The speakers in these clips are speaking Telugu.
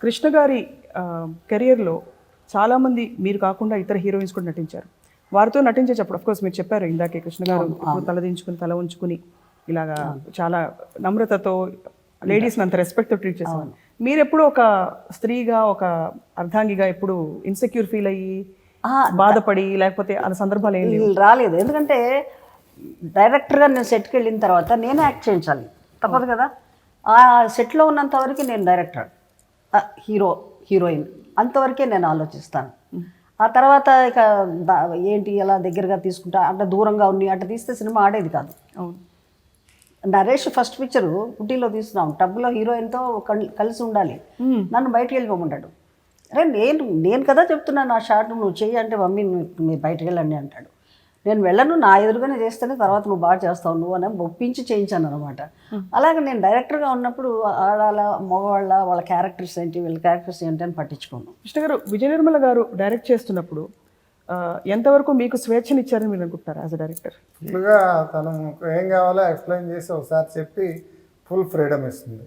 కృష్ణ గారి కెరియర్లో చాలామంది మీరు కాకుండా ఇతర హీరోయిన్స్ కూడా నటించారు. వారితో నటించేటప్పుడు కోర్స్ మీరు చెప్పారు ఇందాకే కృష్ణ గారు ఇప్పుడు తలదించుకుని తల ఉంచుకుని ఇలాగా చాలా నమ్రతతో లేడీస్ని అంత రెస్పెక్ట్తో ట్రీట్ చేసేవారు. మీరు ఎప్పుడు ఒక స్త్రీగా ఒక అర్ధాంగిగా ఎప్పుడు ఇన్సెక్యూర్ ఫీల్ అయ్యి బాధపడి లేకపోతే అలా సందర్భాలు ఏం రాలేదు. ఎందుకంటే డైరెక్టర్గా నేను సెట్కి వెళ్ళిన తర్వాత నేనే యాక్ట్ చేయించాలి, తప్పదు కదా. ఆ సెట్లో ఉన్నంత వరకు నేను డైరెక్టర్, హీరోయిన్ అంతవరకే నేను ఆలోచిస్తాను. ఆ తర్వాత ఇక ఏంటి ఎలా దగ్గరగా తీసుకుంటా అంటే దూరంగా ఉన్ని అట్లా తీస్తే సినిమా ఆడేది కాదు. అవును. నరేష్ ఫస్ట్ పిక్చరు ఊటీలో తీస్తున్నాం, టబ్లో హీరోయిన్తో కలిసి ఉండాలి, నన్ను బయటకు వెళ్ళిపోమంటాడు. అరే నేను కదా చెప్తున్నాను ఆ షాట్ నువ్వు చెయ్యి అంటే మమ్మీ మీరు బయటకు వెళ్ళండి అంటాడు. నేను వెళ్ళను, నా ఎదురుగానే చేస్తేనే తర్వాత నువ్వు బాగా చేస్తావు నువ్వు అని ఒప్పించి చేయించాను అనమాట. అలాగే నేను డైరెక్టర్గా ఉన్నప్పుడు ఆడాల మగవాళ్ళ వాళ్ళ క్యారెక్టర్స్ ఏంటి వీళ్ళ క్యారెక్టర్స్ ఏంటి అని పట్టించుకోను. కృష్ణ గారు విజయ నిర్మల గారు డైరెక్ట్ చేస్తున్నప్పుడు ఎంతవరకు మీకు స్వేచ్ఛనిచ్చారని మీరు అనుకుంటారు యాజ్ అ డైరెక్టర్? ఫుల్గా తను ఏం కావాలో ఎక్స్ప్లెయిన్ చేసి ఒకసారి చెప్పి ఫుల్ ఫ్రీడమ్ ఇస్తుంది,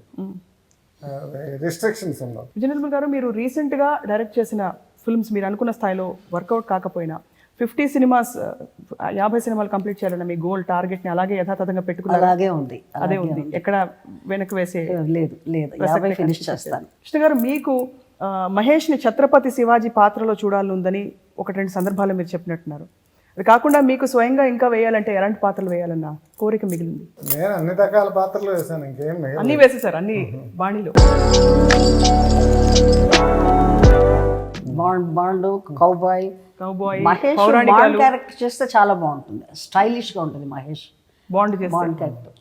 రిస్ట్రిక్షన్స్ ఉండవు. విజయ నిర్మల గారు మీరు రీసెంట్గా డైరెక్ట్ చేసిన ఫిల్మ్స్ మీరు అనుకున్న స్థాయిలో వర్కౌట్ కాకపోయినా 50 సినిమాస్ 50 సినిమాలు కంప్లీట్ చేయాలన్న మీ గోల్ టార్గెట్ని అలాగే యథాతథంగా పెట్టుకున్నారు? అలాగే ఉంది, అదే ఉంది, ఎక్కడ వెనక్కి వేసే లేదు లేదు 50 ఫినిష్ చేస్తాను. కృష్ణ గారు మీకు మహేష్ని ఛత్రపతి శివాజీ పాత్రలో చూడాలని ఉందని 1-2 సందర్భాలు మీరు చెప్పినట్టున్నారు. అది కాకుండా మీకు స్వయంగా ఇంకా వేయాలంటే ఎలాంటి పాత్రలు వేయాలన్న కోరిక మిగిలింది? నేను అన్ని రకాల పాత్రలు వేసాను, ఇంకేం అన్ని వేసేసారు, అన్ని బాణీలు. Bond cowboy Mahesh Bond character చేస్తే చాలా బాగుంటుంది, స్టైలిష్గా ఉంటుంది. మహేష్ బాండ్ క్యారెక్టర్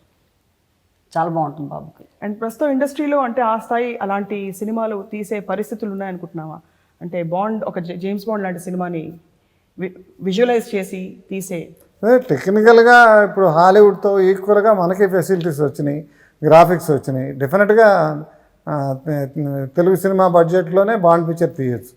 చాలా బాగుంటుంది బాబుకి. అండ్ ప్రస్తుతం ఇండస్ట్రీలో అంటే ఆ స్థాయి అలాంటి సినిమాలు తీసే పరిస్థితులు ఉన్నాయనుకుంటున్నావా? అంటే బాండ్ ఒక జేమ్స్ బాండ్ లాంటి సినిమాని విజువలైజ్ చేసి తీసే టెక్నికల్గా ఇప్పుడు హాలీవుడ్తో ఈక్వల్గా మనకి ఫెసిలిటీస్ వచ్చినాయి, గ్రాఫిక్స్ వచ్చినాయి. డెఫినెట్గా తెలుగు సినిమా బడ్జెట్లోనే బాండ్ పిక్చర్ తీయచ్చు.